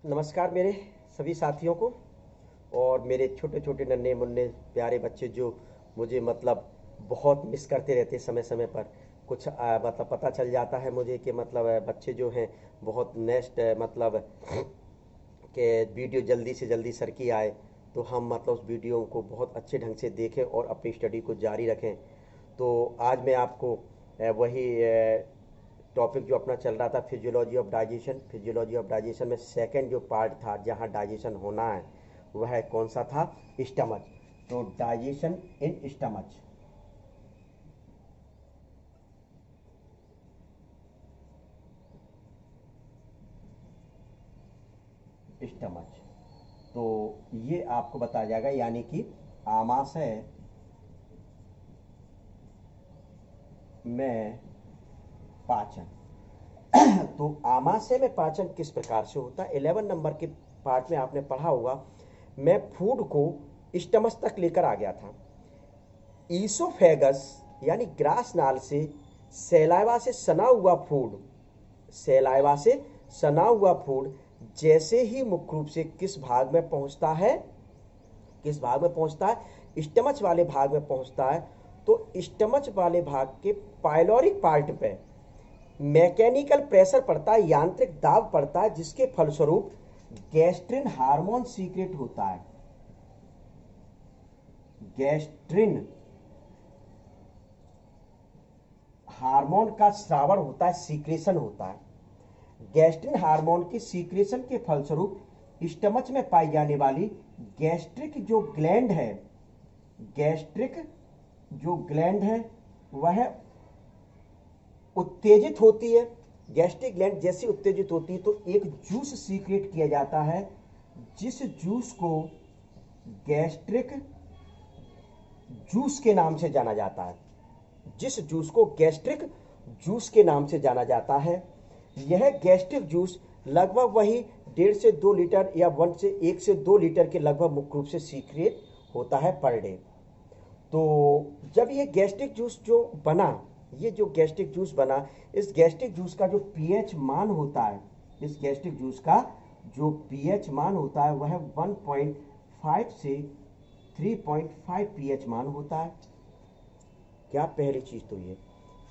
नमस्कार मेरे सभी साथियों को और मेरे छोटे छोटे नन्हे मुन्ने प्यारे बच्चे जो मुझे बहुत मिस करते रहते समय समय पर कुछ पता चल जाता है मुझे कि बच्चे जो हैं बहुत नेक्स्ट कि वीडियो जल्दी से जल्दी सर की आए तो हम उस वीडियो को बहुत अच्छे ढंग से देखें और अपनी स्टडी को जारी रखें। तो आज मैं आपको वही टॉपिक जो अपना चल रहा था फिजियोलॉजी ऑफ डाइजेशन में सेकंड जो पार्ट था जहां डाइजेशन होना है वह कौन सा था? स्टमच। तो डाइजेशन इन स्टमच। स्टमच तो ये आपको बताया जाएगा यानी कि आमाशय में पाचन। तो आमाशय में पाचन किस प्रकार से होता है? 11 नंबर के पार्ट में आपने पढ़ा होगा। मैं फूड को स्टमच तक लेकर आ गया था। ईसोफेगस यानी ग्रास नाल से सैलाइवा से सना हुआ फूड जैसे ही मुख्य रूप से किस भाग में पहुंचता है? स्टमच वाले भाग में पहुंचता है। तो स्टमच वाले भाग के पाइलोरिक पार्ट पे मैकेनिकल प्रेशर पड़ता है, यांत्रिक दाब पड़ता है, जिसके फलस्वरूप गैस्ट्रिन हार्मोन सीक्रेट होता है। गैस्ट्रिन हार्मोन का स्रावण होता है, सीक्रेशन होता है। गैस्ट्रिन हार्मोन की सीक्रेशन के फलस्वरूप स्टमच में पाई जाने वाली गैस्ट्रिक जो ग्लैंड है वह उत्तेजित होती है। गैस्ट्रिक ग्लैंड जैसी उत्तेजित होती है तो एक जूस सीक्रेट किया जाता है, जिस जूस को गैस्ट्रिक जूस के नाम से जाना जाता है। यह गैस्ट्रिक जूस लगभग वही 1.5 से 2 लीटर या 1 से 2 लीटर के लगभग मुख्य रूप से सीक्रेट होता है पर डे। तो जब ये गैस्ट्रिक जूस जो बना, इस गैस्ट्रिक जूस का जो पीएच मान होता है, वह 1.5 से 3.5 पीएच मान होता है। क्या पहली चीज तो ये,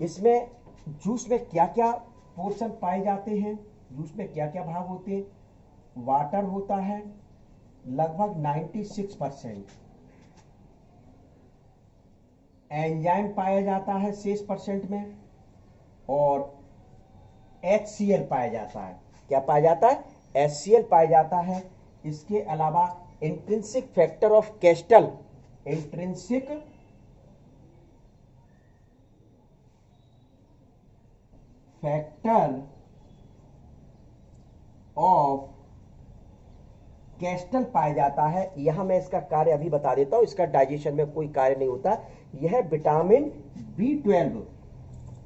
इसमें जूस में क्या क्या पोर्शन पाए जाते हैं, जूस में क्या क्या भाग होते हैं? वाटर होता है लगभग 96%, एंजाइम पाया जाता है 6% में, और HCl पाया जाता है। क्या पाया जाता है? HCl पाया जाता है। इसके अलावा इंट्रिंसिक फैक्टर ऑफ कैस्टल पाया जाता है। यहां मैं इसका कार्य अभी बता देता हूं, इसका डाइजेशन में कोई कार्य नहीं होता। यह विटामिन B12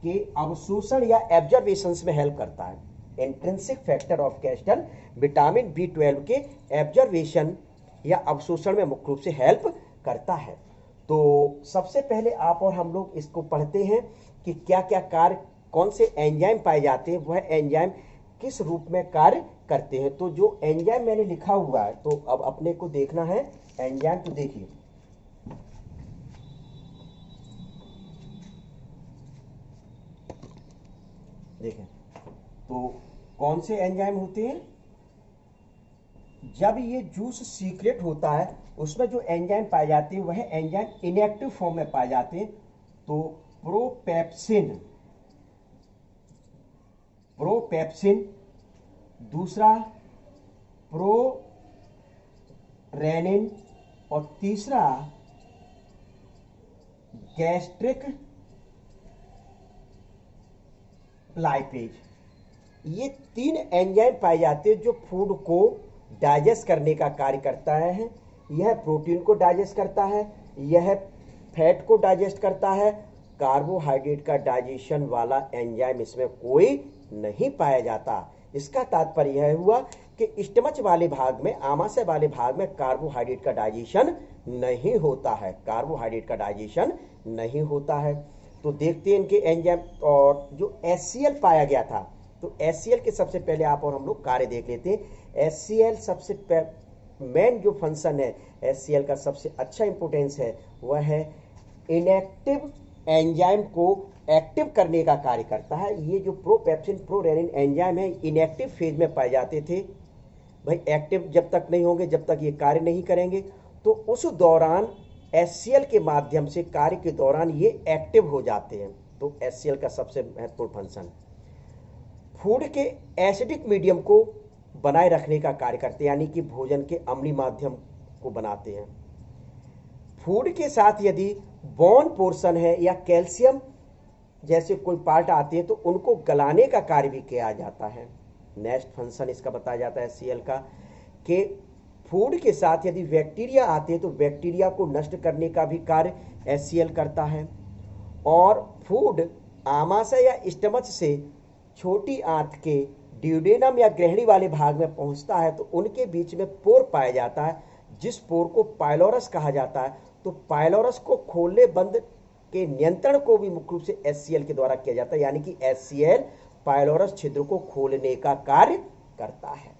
के अवशोषण या एब्जॉर्बेशन में हेल्प करता है। Intrinsic factor of castle vitamin B12 के एब्जॉर्बेशन या अवशोषण में मुख्य रूप से हेल्प करता है। तो सबसे पहले आप और हम लोग इसको पढ़ते हैं कि क्या क्या कार्य, कौन से एंजाइम पाए जाते हैं, वह एंजाइम किस रूप में कार्य करते हैं। तो जो एंजाइम मैंने लिखा हुआ है, तो अब अपने को देखना है एंजाइम। तो देखिए, देखें तो कौन से एंजाइम होते हैं? जब ये जूस सीक्रेट होता है उसमें जो एंजाइम पाए जाते हैं वह एंजाइम इनएक्टिव फॉर्म में पाए जाते हैं। तो प्रोपेप्सिन, दूसरा प्रोरेनिन, और तीसरा गैस्ट्रिक लाइपेज। ये 3 एंजाइम पाए जाते हैं जो फूड को डाइजेस्ट करने का कार्य करता है। यह प्रोटीन को डाइजेस्ट करता है, यह फैट को डाइजेस्ट करता है। कार्बोहाइड्रेट का डाइजेशन वाला एंजाइम इसमें कोई नहीं पाया जाता। इसका तात्पर्य यह हुआ कि स्टमच वाले भाग में, आमाशय वाले भाग में कार्बोहाइड्रेट का डाइजेशन नहीं होता है। तो देखते हैं इनके एंजाइम। और जो HCl पाया गया था, तो HCl के सबसे पहले आप और हम लोग कार्य देख लेते हैं। HCl सबसे मेन जो फंक्शन है HCl का, सबसे अच्छा इंपोर्टेंस है, वह है इनएक्टिव एंजाइम को एक्टिव करने का कार्य करता है। ये जो प्रोपेप्सिन प्रोरेनिन एंजाइम है इनएक्टिव फेज में पाए जाते थे। भाई एक्टिव जब तक नहीं होंगे, जब तक ये कार्य नहीं करेंगे, तो उस दौरान HCl के माध्यम से कार्य के दौरान ये एक्टिव हो जाते हैं। तो HCl का सबसे महत्वपूर्ण फंक्शन फूड के एसिडिक मीडियम को बनाए रखने का कार्य करते हैं, यानी कि भोजन के अम्लीय माध्यम को बनाते हैं। फूड के साथ यदि बॉन्ड पोर्शन है या कैल्शियम जैसे कोई पार्ट आते हैं तो उनको गलाने का कार्य भी किया जाता है। नेक्स्ट फंक्शन इसका बताया जाता है HCl का कि फूड के साथ यदि बैक्टीरिया आते हैं तो बैक्टीरिया को नष्ट करने का भी कार्य HCl करता है। और फूड आमाशय या स्टमच से छोटी आंत के ड्यूडेनम या ग्रहणी वाले भाग में पहुंचता है तो उनके बीच में पोर पाया जाता है, जिस पोर को पाइलोरस कहा जाता है। तो पाइलोरस को खोलने बंद के नियंत्रण को भी मुख्य रूप से HCl के द्वारा किया जाता है, यानी कि HCl पाइलोरस छिद्र को खोलने का कार्य करता है।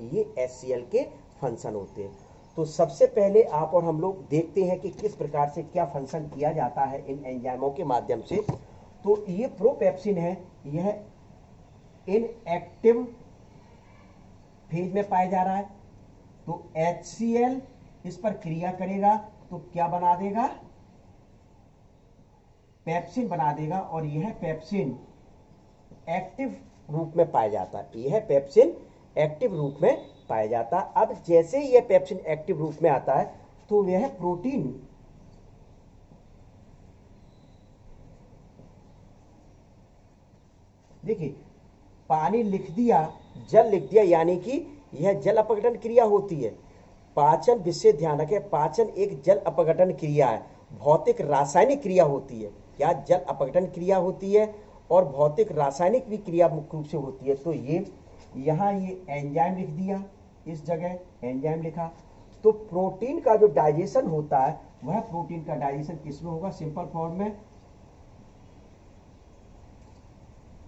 ये HCl के फंक्शन होते हैं। तो सबसे पहले आप और हम लोग देखते हैं कि किस प्रकार से क्या फंक्शन किया जाता है इन एंजाइमों के माध्यम से। तो ये प्रोपेप्सिन है, यह इनएक्टिव फेज में पाया जा रहा है। तो HCl इस पर क्रिया करेगा तो क्या बना देगा, पेप्सिन बना देगा, और यह पेप्सिन एक्टिव रूप में पाया जाता है। यह पेप्सिन एक्टिव रूप में पाया जाता है। अब जैसे ही यह पेप्सिन एक्टिव रूप में आता है तो यह प्रोटीन देखिए, पानी लिख दिया, जल लिख दिया, यानी कि यह जल अपघटन क्रिया होती है। पाचन, विशेष ध्यान रखें, पाचन एक जल अपघटन क्रिया है, भौतिक रासायनिक क्रिया होती है। क्या जल अपघटन क्रिया होती है और भौतिक रासायनिक भी क्रिया मुख्य रूप से होती है। तो ये यहाँ ये एंजाइम लिख दिया, इस जगह एंजाइम लिखा। तो प्रोटीन का जो डाइजेशन होता है वह प्रोटीन का डाइजेशन किसमें होगा, सिंपल फॉर्म में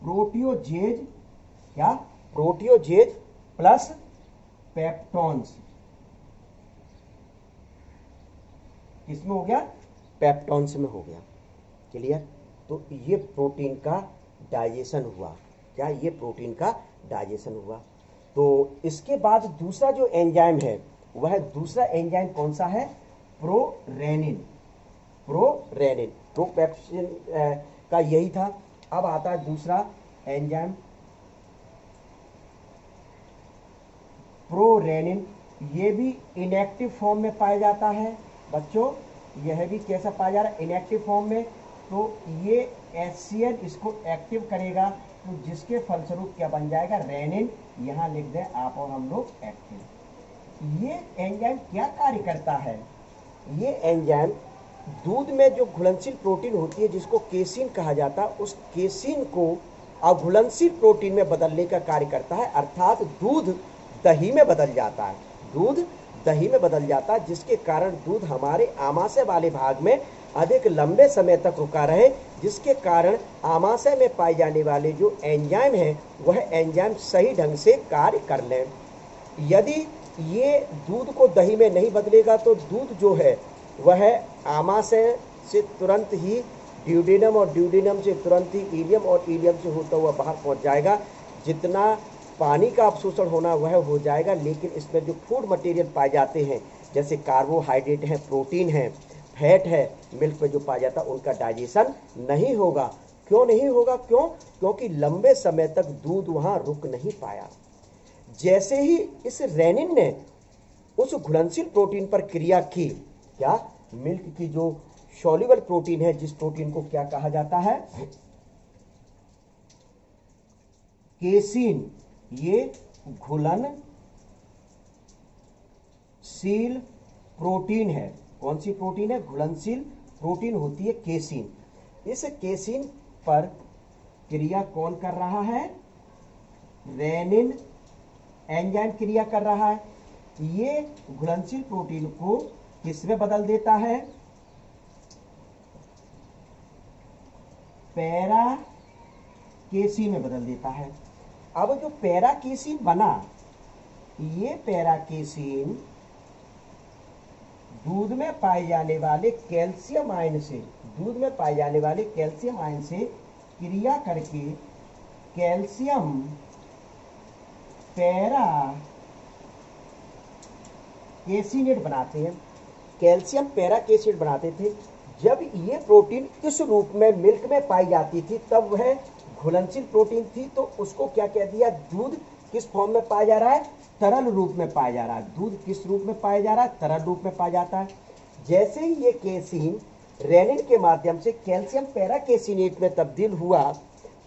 प्रोटियोजेज, क्या प्रोटियोजेज प्लस पेप्टॉन्स, किसमें हो गया, पेप्टॉन्स में हो गया। क्लियर। तो ये प्रोटीन का डाइजेशन हुआ, क्या ये प्रोटीन का डाइजेशन हुआ। तो इसके बाद दूसरा जो एंजाइम है वह दूसरा एंजाइम कौन सा है, प्रोरेनिन। प्रोरेनिन प्रोपेप्सिन का यही था। अब आता है दूसरा एंजाइम प्रोरेनिन। ये भी इनएक्टिव फॉर्म में पाया जाता है बच्चों, यह भी कैसा पाया जा रहा है, इनएक्टिव फॉर्म में। तो ये HCl इसको एक्टिव करेगा, तो जिसके फलस्वरूप क्या बन जाएगा, रेनिन। यहां लिख दें आप और हम लोग एक्टिव। ये एंजाइम क्या कार्य करता है, ये एंजाइम दूध में जो घुलनशील प्रोटीन होती है जिसको केसिन कहा जाता है, उस केसिन को अघुलनशील प्रोटीन में बदलने का कार्य करता है। अर्थात दूध दही में बदल जाता है, दूध दही में बदल जाता है, जिसके कारण दूध हमारे आमाशय वाले भाग में अधिक लंबे समय तक रुका रहे, जिसके कारण आमाशय में पाए जाने वाले जो एंजाइम हैं वह एंजाइम सही ढंग से कार्य कर लें। यदि ये दूध को दही में नहीं बदलेगा तो दूध जो है वह आमाशय से तुरंत ही ड्यूडेनम और ड्यूडेनम से तुरंत ही इलियम और इलियम से होता हुआ बाहर पहुंच जाएगा। जितना पानी का अवशोषण होना वह हो जाएगा, लेकिन इसमें जो फूड मटेरियल पाए जाते हैं जैसे कार्बोहाइड्रेट है, प्रोटीन है, फैट है, मिल्क में जो पाया जाता है उनका डाइजेशन नहीं होगा। क्यों नहीं होगा, क्योंकि लंबे समय तक दूध वहां रुक नहीं पाया। जैसे ही इस रेनिन ने उस घुलनशील प्रोटीन पर क्रिया की, क्या मिल्क की जो सॉल्युबल प्रोटीन है, जिस प्रोटीन को क्या कहा जाता है, केसिन, ये घुलनशील प्रोटीन है। कौन सी प्रोटीन है, घुलनशील प्रोटीन होती है केसिन। इस केसिन पर क्रिया कौन कर रहा है, रेनिन एंजाइम क्रिया कर रहा है। ये घुलनशील प्रोटीन को किसमें बदल देता है, पैरा केसिन में बदल देता है। अब जो पैराकेसिन बना, ये पैराकेसिन दूध में पाए जाने वाले कैल्शियम आयन से, दूध में पाए जाने वाले कैल्शियम आयन से क्रिया करके कैल्शियम पैराकेसिनेट बनाते हैं, कैल्शियम पैराकेसिनेट बनाते थे। जब ये प्रोटीन इस रूप में मिल्क में पाई जाती थी तब वह घुलनशील प्रोटीन थी, तो उसको क्या कह दिया, दूध किस फॉर्म में पाया जा रहा है, तरल रूप में पाया जा रहा है। दूध किस रूप में पाया जा रहा है, तरल रूप में पाया जाता है। जैसे ही ये केसिन रेनिन के माध्यम से कैल्शियम पैराकेसिनेट में तब्दील हुआ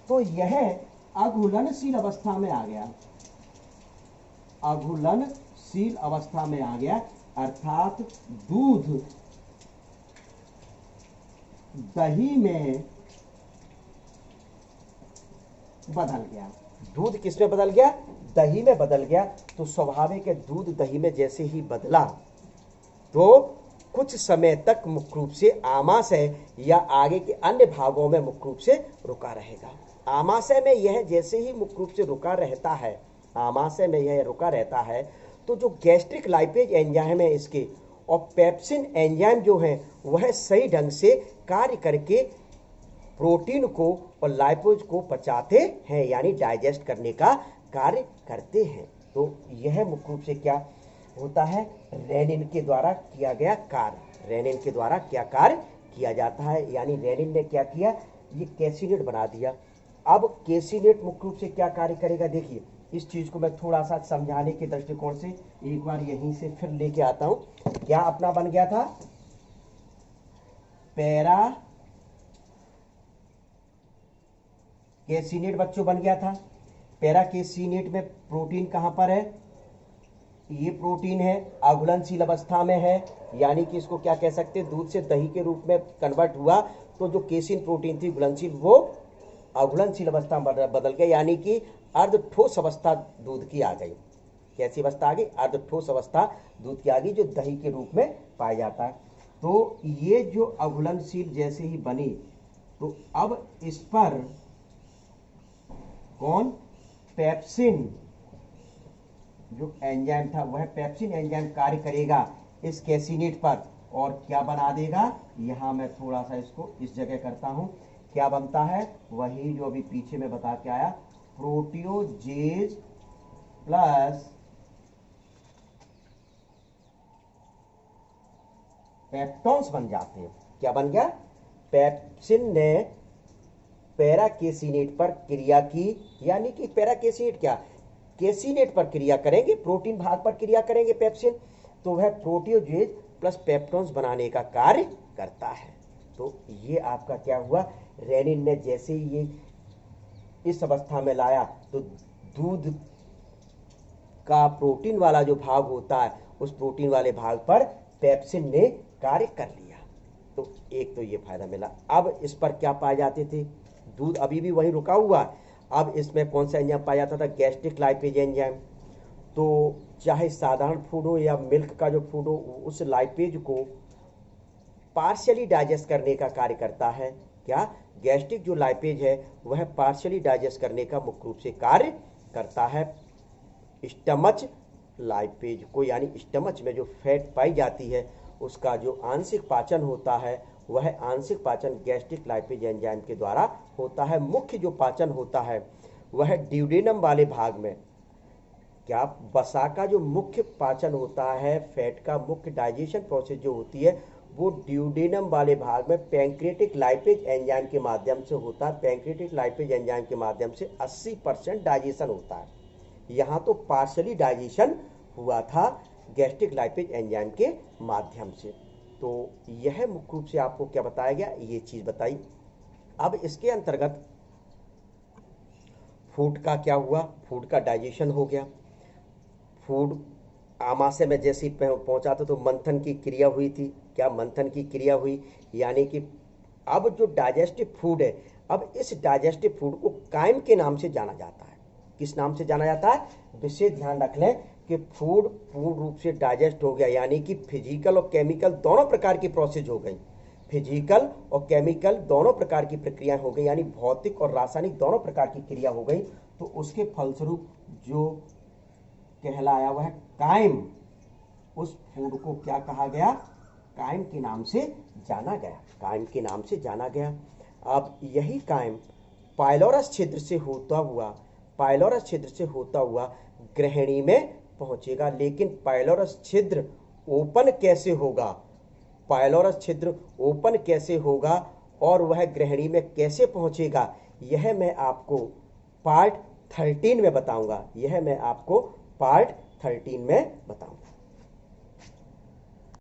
तो यह अघुलनशील अवस्था में आ गया, अघुलनशील अवस्था में आ गया, अर्थात दूध दही में बदल गया। दूध किस में बदल गया, दही में बदल गया। तो स्वाभाविक है दूध दही में जैसे ही बदला तो कुछ समय तक मुख्य रूप से आमाशय या आगे के अन्य भागों में मुख्य रूप से रुका रहेगा। आमाशय में यह जैसे ही मुख्य रूप से रुका रहता है, आमाशय में यह रुका रहता है, तो जो गैस्ट्रिक लाइपेज एंजाइम है इसके और पेप्सिन एंजाइम जो है वह सही ढंग से कार्य करके प्रोटीन को और लाइपेज को पचाते हैं, यानी डाइजेस्ट करने का कार्य करते हैं। तो यह मुख्य रूप से क्या होता है, रेनिन के द्वारा किया गया कार्य, रेनिन के द्वारा क्या कार्य किया जाता है, यानी रेनिन ने क्या किया, ये कैसिनेट बना दिया। अब कैसिनेट मुख्य रूप से क्या कार्य करेगा, देखिए इस चीज को मैं थोड़ा सा समझाने के दृष्टिकोण से एक बार यहीं से फिर लेके आता हूं। क्या अपना बन गया था, पैरा कैसिनेट बच्चों बन गया था। पैरा कैसिनेट में प्रोटीन कहां पर है, ये प्रोटीन है अघुलनशील अवस्था में है, यानी कि इसको क्या कह सकते हैं, दूध से दही के रूप में कन्वर्ट हुआ तो जो केसिन प्रोटीन थी घुलनशील वो अघुलनशील अवस्था में बदल गया, यानी कि अर्ध ठोस अवस्था दूध की आ गई। कैसी अवस्था आ गई, अर्ध ठोस अवस्था दूध की आ गई, जो दही के रूप में पाया जाता है। तो ये जो अघुलनशील जैसे ही बनी तो अब इस पर कौन, पेप्सिन जो एंजाइम था वह पेप्सिन एंजाइम कार्य करेगा इस कैसिनेट पर और क्या बना देगा, यहां मैं थोड़ा सा इसको इस जगह करता हूं, क्या बनता है, वही जो अभी पीछे में बता के आया, प्रोटियोजेज प्लस पेप्टोन्स बन जाते हैं। क्या बन गया, पेप्सिन ने पैराकेसिनेट पर क्रिया की, यानी कि पैराकेसिनेट क्या, कैसिनेट पर क्रिया करेंगे, प्रोटीन भाग पर क्रिया करेंगे पेप्सिन, तो वह प्रोटियोजेज प्लस पेप्टोन्स बनाने का कार्य करता है। तो ये आपका क्या हुआ, रेनिन ने जैसे ही ये इस अवस्था में लाया तो दूध का प्रोटीन वाला जो भाग होता है उस प्रोटीन वाले भाग पर पेप्सिन ने कार्य कर लिया। तो एक तो ये फायदा मिला। अब इस पर क्या पाए जाते थे, दूध अभी भी वहीं रुका हुआ, अब इसमें कौन सा एंजाइम पाया जाता था, गैस्ट्रिक लाइपेज एंजाइम। तो चाहे साधारण फूड हो या मिल्क का जो फूड हो, उस लाइपेज को पार्शियली डाइजेस्ट करने का कार्य करता है। क्या, गैस्ट्रिक जो लाइपेज है वह पार्शियली डाइजेस्ट करने का मुख्य रूप से कार्य करता है स्टमच लाइपेज को, यानी स्टमच में जो फैट पाई जाती है उसका जो आंशिक पाचन होता है वह आंशिक पाचन गैस्ट्रिक लाइपेज एंजाइम के द्वारा होता है। मुख्य जो पाचन होता है वह ड्यूडेनम वाले भाग में, क्या वसा का जो मुख्य पाचन होता है, फैट का मुख्य डाइजेशन प्रोसेस जो होती है वो ड्यूडेनम वाले भाग में पैंक्रियाटिक लाइपेज एंजाइम के माध्यम से होता है। पैंक्रियाटिक लाइपेज एंजाइम के माध्यम से 80% डाइजेशन होता है। यहाँ तो पार्शियली डाइजेशन हुआ था गैस्ट्रिक लाइपेज एंजाइम के माध्यम से। तो यह मुख्य रूप से आपको क्या बताया गया, ये चीज बताई। अब इसके अंतर्गत फूड का क्या हुआ, फूड का डाइजेशन हो गया। फूड आमाशय में जैसे ही पहुंचा था तो मंथन की क्रिया हुई थी। क्या मंथन की क्रिया हुई, यानी कि अब जो डाइजेस्टिव फूड है, अब इस डाइजेस्टिव फूड को काइम के नाम से जाना जाता है। किस नाम से जाना जाता है, विशेष ध्यान रख लें कि फूड पूर्ण रूप से डाइजेस्ट हो गया, यानी कि फिजिकल और केमिकल दोनों प्रकार की प्रोसेस हो गई, फिजिकल और केमिकल दोनों प्रकार की प्रक्रियाएं हो गई, यानी भौतिक और रासायनिक दोनों प्रकार की क्रिया हो गई। तो उसके फलस्वरूप जो कहलाया वह कायम, उस फूड को क्या कहा गया? कायम के नाम से जाना गया, कायम के नाम से जाना गया। अब यही कायम पाइलोरस छिद्र से होता हुआ ग्रहणी में पहुंचेगा। लेकिन पाइलोरस छिद्र ओपन कैसे होगा? पाइलोरस छिद्र ओपन कैसे होगा और वह ग्रहणी में कैसे पहुंचेगा, यह मैं आपको पार्ट 13 में बताऊंगा।